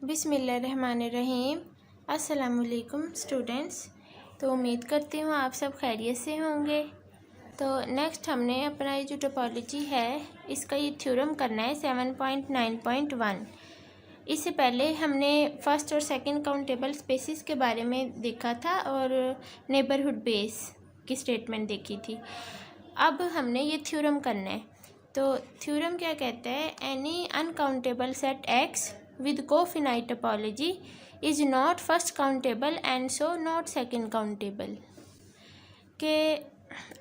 बिस्मिल्लाहिर्रहमानिर्रहीम। अस्सलामुअलैकुम स्टूडेंट्स। तो उम्मीद करती हूँ आप सब खैरियत से होंगे। तो नेक्स्ट हमने अपना ये जो टोपोलॉजी है इसका ये थ्योरम करना है 7.9.1। इससे पहले हमने फर्स्ट और सेकंड काउंटेबल स्पेसिस के बारे में देखा था और नेबरहुड बेस की स्टेटमेंट देखी थी। अब हमने ये थ्योरम करना है। तो थ्योरम क्या कहता है, any uncountable set x with cofinite topology is not first countable and so not second countable। के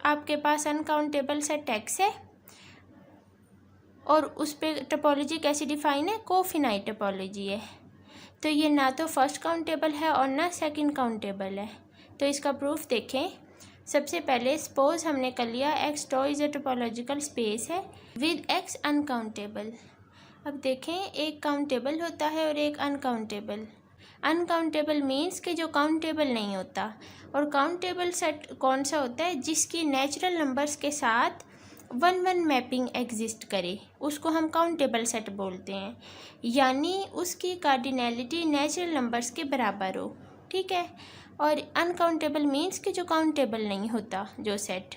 आपके पास अनकाउंटेबल सेट एक्स है और उस पे टोपोलॉजी कैसी डिफाइन है, कोफिनाइट टोपोलॉजी है। तो ये ना तो फर्स्ट काउंटेबल है और ना सेकंड काउंटेबल है। तो इसका प्रूफ देखें। सबसे पहले सपोज हमने कर लिया X tau is a topological space है विद एक्स अनकाउंटेबल। अब देखें, एक काउंटेबल होता है और एक अनकाउंटेबल। अनकाउंटेबल मीन्स कि जो काउंटेबल नहीं होता, और काउंटेबल सेट कौन सा होता है, जिसकी नेचुरल नंबर्स के साथ 1-1 मैपिंग एग्जिस्ट करे, उसको हम काउंटेबल सेट बोलते हैं। यानी उसकी कार्डिनैलिटी नेचुरल नंबर्स के बराबर हो, ठीक है। और अनकाउंटेबल मीन्स कि जो काउंटेबल नहीं होता जो सेट।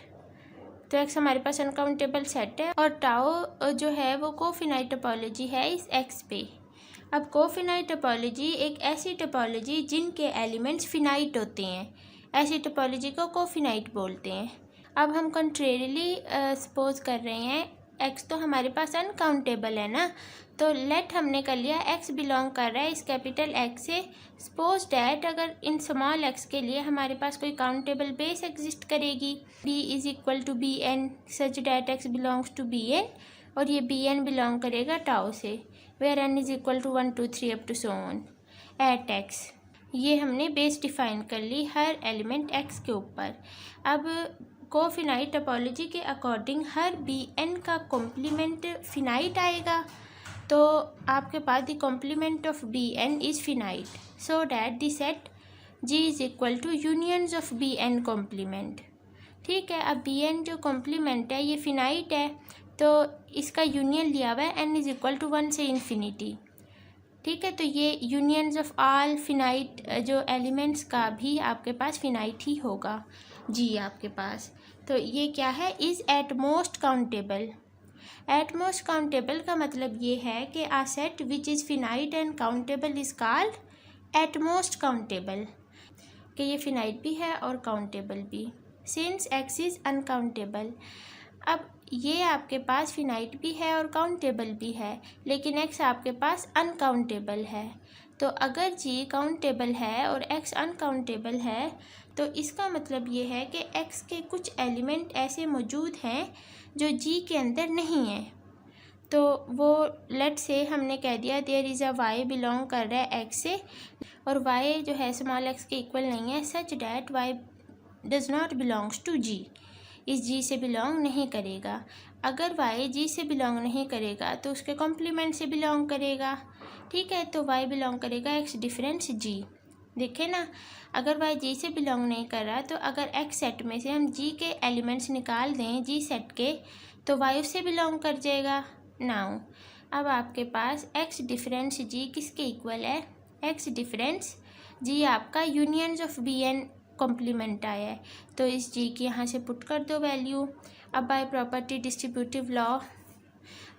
तो एक्स हमारे पास अनकाउंटेबल सेट है और टाओ जो है वो कोफिनाइट टोपोलॉजी है इस एक्स पे। अब कोफिनाइट टोपोलॉजी एक ऐसी टोपोलॉजी जिनके एलिमेंट्स फिनाइट होते हैं, ऐसी टोपोलॉजी को कोफिनाइट बोलते हैं। अब हम कंट्रेरिली सपोज कर रहे हैं एक्स तो हमारे पास अनकाउंटेबल है ना, तो लेट हमने कर लिया एक्स बिलोंग कर रहा है इस कैपिटल एक्स से। सपोज डैट अगर इन स्मॉल एक्स के लिए हमारे पास कोई काउंटेबल बेस एग्जिस्ट करेगी, B is equal to B N such that X belongs to B N, और ये बी एन बिलोंग करेगा टाओ से, where N is equal to 1 2 3 up to so on at X. ये हमने base define कर ली हर element x के ऊपर। अब कोफिनाइट टोपोलॉजी के अकॉर्डिंग हर बी एन का कॉम्प्लीमेंट फिनाइट आएगा। तो आपके पास the complement of B N is finite, so that the set G is equal to unions of B N complement, ठीक है। अब बी एन जो कॉम्प्लीमेंट है ये फिनाइट है, तो इसका यूनियन लिया हुआ है एन इज़ इक्वल टू 1 से इन्फिनिटी, ठीक है। तो ये यूनियंस ऑफ ऑल फिनाइट जो एलिमेंट्स का भी आपके पास फिनाइट ही होगा जी आपके पास। तो ये क्या है, is at most countable. At most countable का मतलब ये है कि a set which is finite and countable is called at most countable, कि ये फिनाइट भी है और काउंटेबल भी, सिंस एक्स इज़ अनकाउंटेबल। अब ये आपके पास फिनाइट भी है और काउंटेबल भी है, लेकिन एक्स आपके पास अनकाउंटेबल है। तो अगर जी काउंटेबल है और एक्स अनकाउंटेबल है, तो इसका मतलब ये है कि एक्स के कुछ एलिमेंट ऐसे मौजूद हैं जो जी के अंदर नहीं है। तो वो लेट से हमने कह दिया there is a Y belong कर रहा है एक्स से, और वाई जो है स्मॉल एक्स के इक्वल नहीं है, such that Y does not belongs to G, इस जी से बिलोंग नहीं करेगा। अगर वाई जी से बिलोंग नहीं करेगा तो उसके कॉम्प्लीमेंट से बिलोंग करेगा, ठीक है। तो वाई बिलोंग करेगा एक्स डिफरेंस जी। देखें ना, अगर वाई जी से बिलोंग नहीं कर रहा, तो अगर एक्स सेट में से हम जी के एलिमेंट्स निकाल दें जी सेट के, तो वाई उससे बिलोंग कर जाएगा। नाउ अब आपके पास एक्स डिफरेंस जी किसके इक्वल है, एक्स डिफरेंस जी आपका unions of B N complement आया है, तो इस जी की यहाँ से पुट कर दो वैल्यू। अब बाय प्रॉपर्टी डिस्ट्रीब्यूटिव लॉ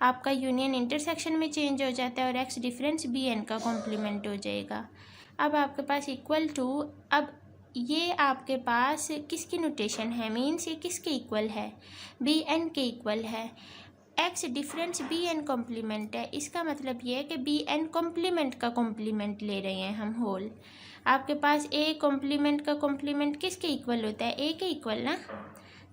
आपका यूनियन इंटरसेक्शन में चेंज हो जाता है और एक्स डिफरेंस बी एन का कॉम्प्लीमेंट हो जाएगा। अब आपके पास इक्वल टू, अब ये आपके पास किसकी नोटेशन है, मीन्स ये किसके इक्वल है, बी एन के इक्वल है। X difference B N complement है, इसका मतलब ये है कि बी एन कॉम्प्लीमेंट का कॉम्प्लीमेंट ले रहे हैं हम होल। आपके पास ए कॉम्प्लीमेंट का कॉम्प्लीमेंट किसके इक्वल होता है, ए के इक्वल ना।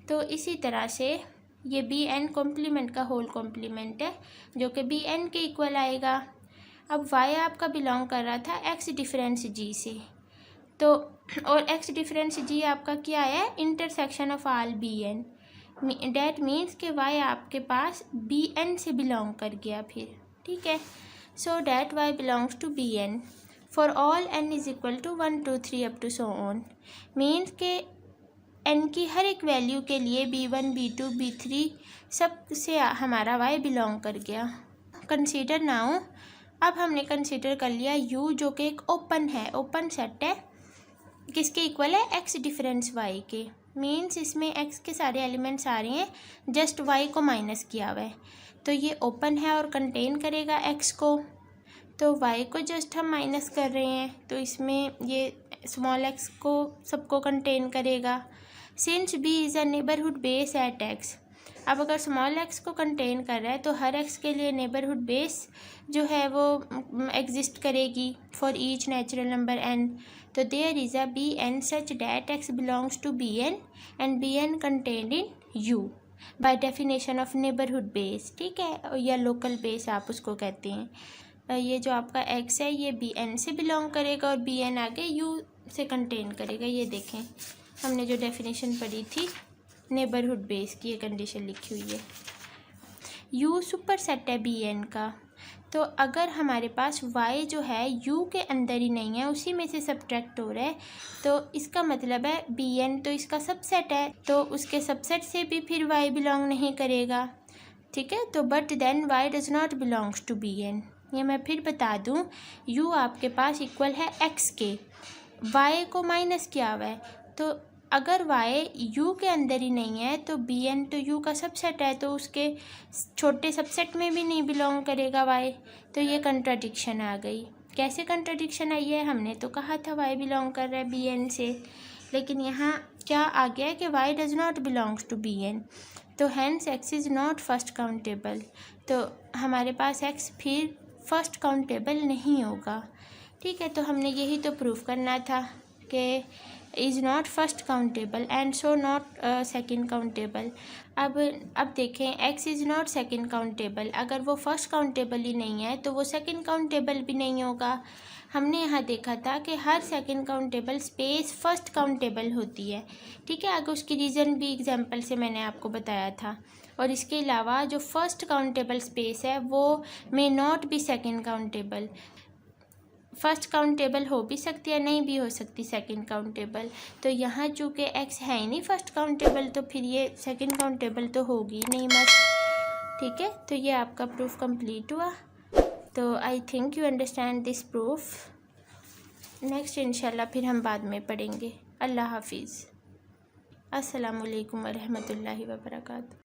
तो इसी तरह से ये बी एन कॉम्प्लीमेंट का होल कॉम्प्लीमेंट है जो कि बी एन के इक्वल आएगा। अब वाई आपका बिलोंग कर रहा था एक्स डिफरेंस जी से, तो और एक्स डिफरेंस जी आपका क्या है, intersection of all B N, that means कि वाई आपके पास बी एन से बिलोंग कर गया फिर, ठीक है। So that Y belongs to B N for all N is equal to 1 2 3 up to so on, means के एन की हर एक वैल्यू के लिए b1 b2 b3 सब से हमारा y बिलोंग कर गया। कंसीडर नाउ, अब हमने कंसिडर कर लिया u जो कि एक ओपन है, ओपन सेट है, किसके इक्वल है, x डिफरेंस y के। मीन्स इसमें x के सारे एलिमेंट्स आ रहे हैं, जस्ट y को माइनस किया हुआ है। तो ये ओपन है और कंटेन करेगा x को, तो y को जस्ट हम माइनस कर रहे हैं, तो इसमें ये स्मॉल x को सबको कंटेन करेगा। Since b is a neighbourhood base at x, अब अगर स्मॉल x को कंटेन कर रहा है तो हर x के लिए नेबरहुड बेस जो है वो एग्जिस्ट करेगी for each natural number n। तो there is a B N such that x belongs to B N and B N contained in u by definition of neighbourhood base, ठीक है, या local base आप उसको कहते हैं। ये जो आपका x है ये बी एन से बिलोंग करेगा और बी एन आगे u से कंटेन करेगा। ये देखें हमने जो डेफिनेशन पढ़ी थी नेबरहुड बेस की, ये कंडीशन लिखी हुई है। u सुपर सेट है बी एन का, तो अगर हमारे पास y जो है u के अंदर ही नहीं है, उसी में से सब्ट्रैक्ट हो रहा है, तो इसका मतलब है बी एन तो इसका सबसेट है, तो उसके सबसेट से भी फिर y बिलोंग नहीं करेगा, ठीक है। तो but then y does not belongs to B N. ये मैं फिर बता दूँ, u आपके पास इक्वल है x के, y को माइनस किया हुआ है, तो अगर y u के अंदर ही नहीं है तो बी एन तो u का सबसेट है, तो उसके छोटे सबसेट में भी नहीं बिलोंग करेगा y। तो ये कंट्राडिक्शन आ गई। कैसे कंट्राडिक्शन आई है, हमने तो कहा था y बिलोंग कर रहा है बी एन से, लेकिन यहाँ क्या आ गया है कि y does not belongs to B N, तो hence x is not first countable. तो हमारे पास x फिर फर्स्ट काउंटेबल नहीं होगा, ठीक है। तो हमने यही तो प्रूफ करना था कि is not first countable and so not second countable. अब देखें x is not second countable, अगर वो फर्स्ट काउंटेबल ही नहीं है तो वो सेकंड काउंटेबल भी नहीं होगा। हमने यहाँ देखा था कि हर second countable space first countable होती है, ठीक है। आगे उसकी रीज़न भी एग्जांपल से मैंने आपको बताया था। और इसके अलावा जो फर्स्ट काउंटेबल स्पेस है वो may not be second countable, first countable हो भी सकती है, नहीं भी हो सकती सेकंड काउंटेबल। तो यहाँ चूँकि x है ही नहीं फर्स्ट काउंटेबल, तो फिर ये सेकंड काउंटेबल तो होगी नहीं मस्त, ठीक है। तो ये आपका प्रूफ कंप्लीट हुआ। तो I think you understand this proof. Next इंशाल्लाह फिर हम बाद में पढ़ेंगे। अल्लाह हाफिज़। अस्सलामु अलैकुम वरहमतुल्लाहि वबरकातुहू।